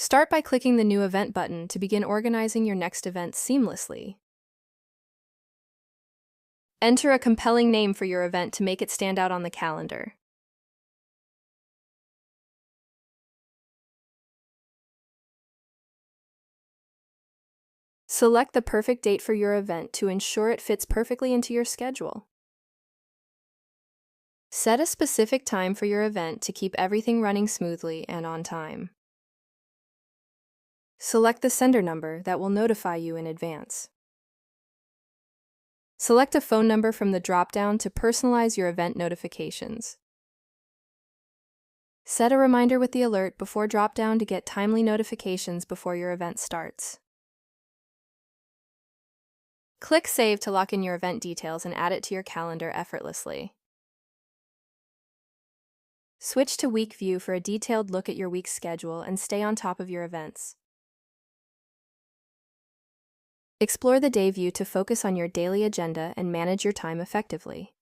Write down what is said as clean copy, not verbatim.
Start by clicking the New Event button to begin organizing your next event seamlessly. Enter a compelling name for your event to make it stand out on the calendar. Select the perfect date for your event to ensure it fits perfectly into your schedule. Set a specific time for your event to keep everything running smoothly and on time. Select the sender number that will notify you in advance. Select a phone number from the drop-down to personalize your event notifications. Set a reminder with the alert before drop-down to get timely notifications before your event starts. Click Save to lock in your event details and add it to your calendar effortlessly. Switch to Week View for a detailed look at your week's schedule and stay on top of your events. Explore the Day view to focus on your daily agenda and manage your time effectively.